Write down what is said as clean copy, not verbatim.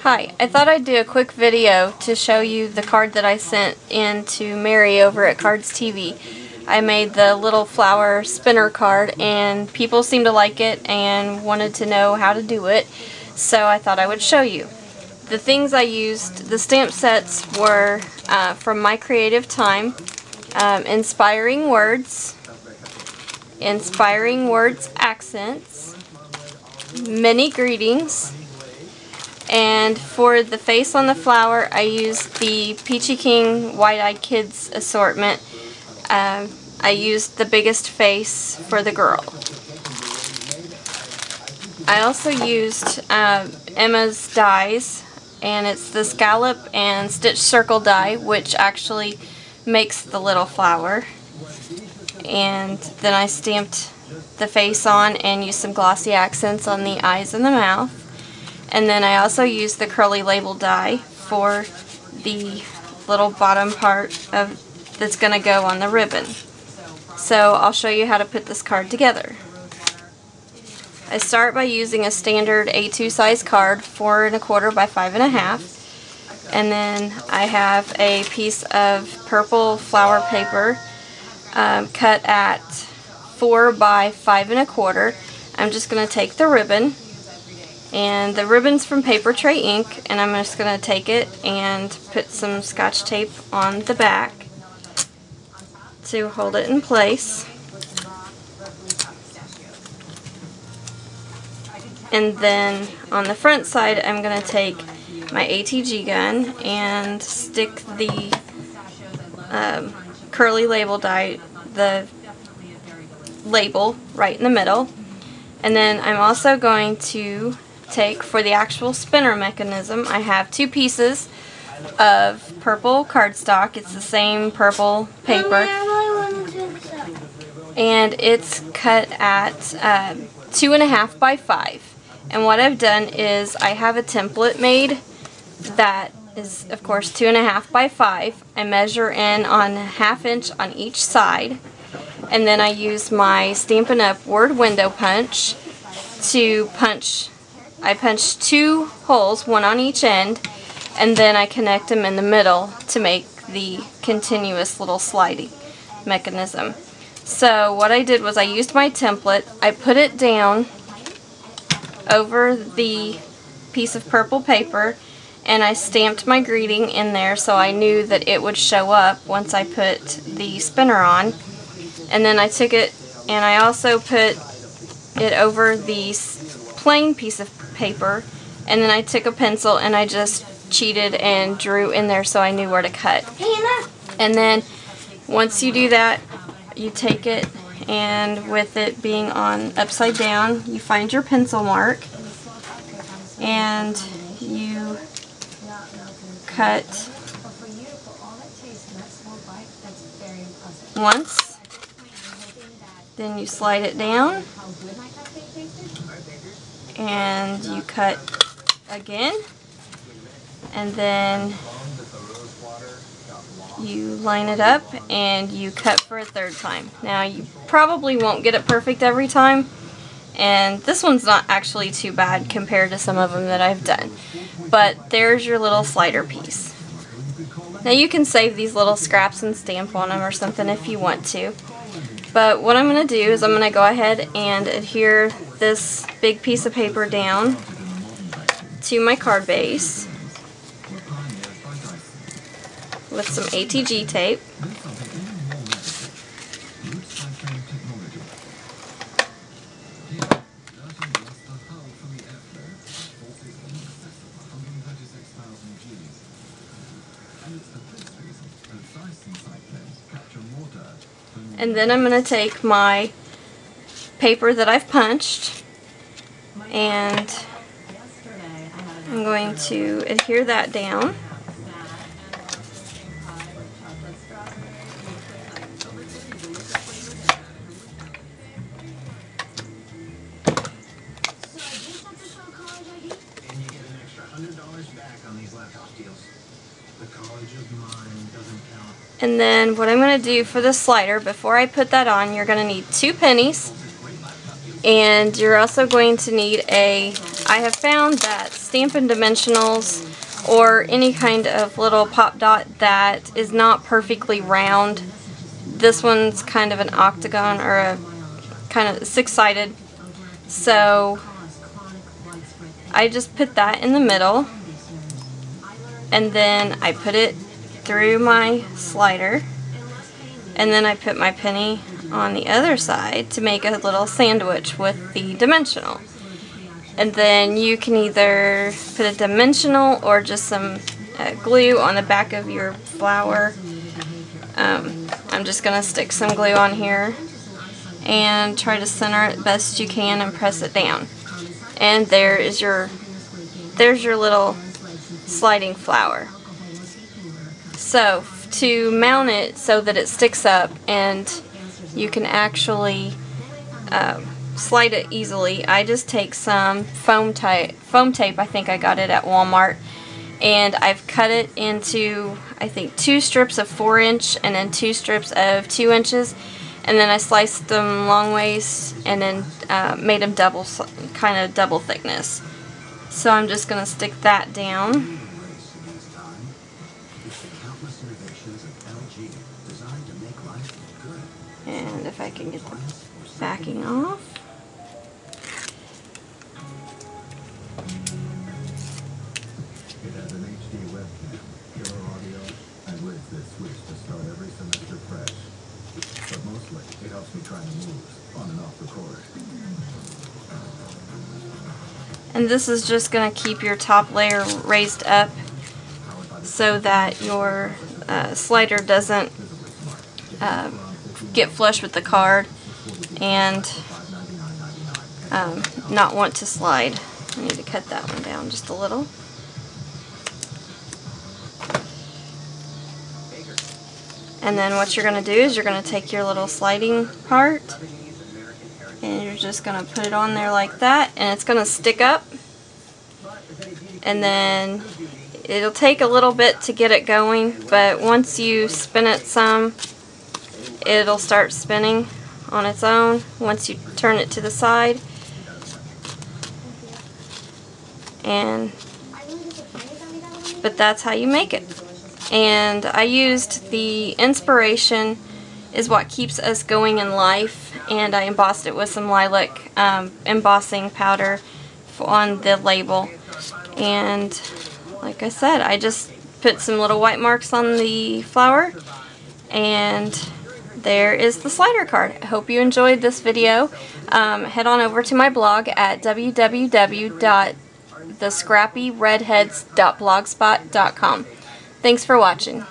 Hi, I thought I'd do a quick video to show you the card that I sent in to Mary over at Cards TV. I made the little flower spinner card and people seemed to like it and wanted to know how to do it, so I thought I would show you. The things I used, the stamp sets were from My Creative Time, Inspiring Words Accents, Mini Greetings, and for the face on the flower I used the Peachy King Wide-Eyed Kids assortment. I used the biggest face for the girl. I also used Emma's dies, and it's the scallop and stitch circle die, which actually makes the little flower. And then I stamped the face on and used some glossy accents on the eyes and the mouth. And then I also used the curly label die for the little bottom part that's going to go on the ribbon. So I'll show you how to put this card together. I start by using a standard A2 size card, 4 1/4 by 5 1/2, and then I have a piece of purple flower paper cut at 4 by 5 1/4. I'm just going to take the ribbon, and the ribbon's from Paper Tray Ink, and I'm just going to take it and put some Scotch tape on the back to hold it in place. And then on the front side I'm going to take my ATG gun and stick the curly label die, the label, right in the middle. And then I'm also going to take, for the actual spinner mechanism, I have 2 pieces of purple cardstock. It's the same purple paper, and it's cut at 2 1/2 by 5. And what I've done is I have a template made that is, of course, 2 1/2 by 5. I measure in on 1/2 inch on each side, and then I use my Stampin' Up! Word window punch to punch. I punch 2 holes, 1 on each end, and then I connect them in the middle to make the continuous little sliding mechanism. So what I did was I used my template, I put it down over the piece of purple paper, and I stamped my greeting in there so I knew that it would show up once I put the spinner on. And then I took it and I also put it over the plain piece of paper, and then I took a pencil and I just cheated and drew in there so I knew where to cut. And then once you do that, you take it, and with it being on upside down, you find your pencil mark and you cut once, then you slide it down and you cut again, and then you line it up and you cut for a 3rd time. Now you probably won't get it perfect every time, and this one's not actually too bad compared to some of them that I've done, but there's your little slider piece. Now you can save these little scraps and stamp on them or something if you want to, but what I'm going to do is I'm going to go ahead and adhere this big piece of paper down to my card base with some ATG tape. And then I'm going to take my paper that I've punched and I'm going to adhere that down. And then what I'm going to do for the slider, before I put that on, you're going to need 2 pennies, and you're also going to need a I have found that Stampin' Dimensionals or any kind of little pop dot that is not perfectly round, this one's kind of an octagon or a kind of six-sided, so I just put that in the middle, and then I put it through my slider, and then I put my penny on the other side to make a little sandwich with the dimensional. And then you can either put a dimensional or just some glue on the back of your flower. I'm just going to stick some glue on here and try to center it best you can and press it down. And there's your little sliding flower. So to mount it so that it sticks up and you can actually slide it easily, I just take some foam tape, I think I got it at Walmart, and I've cut it into, I think, 2 strips of 4-inch and then 2 strips of 2 inches, and then I sliced them long ways and then made them kind of double thickness. So I'm just going to stick that down. And if I can get the backing off. It has an HD webcam, killer audio, and with this switch to start every semester fresh. But mostly, it helps me try new moves on and off the court. And this is just going to keep your top layer raised up so that your slider doesn't get flush with the card and not want to slide. I need to cut that one down just a little. And then what you're going to do is you're going to take your little sliding part and you're just going to put it on there like that, and it's going to stick up, and then it'll take a little bit to get it going, but once you spin it some, it'll start spinning on its own once you turn it to the side. But that's how you make it. And I used the Inspiration is what keeps us going in life, and I embossed it with some lilac embossing powder on the label. And like I said, I just put some little white marks on the flower, and there is the slider card. I hope you enjoyed this video. Head on over to my blog at www.thescrappyredheads.blogspot.com. Thanks for watching.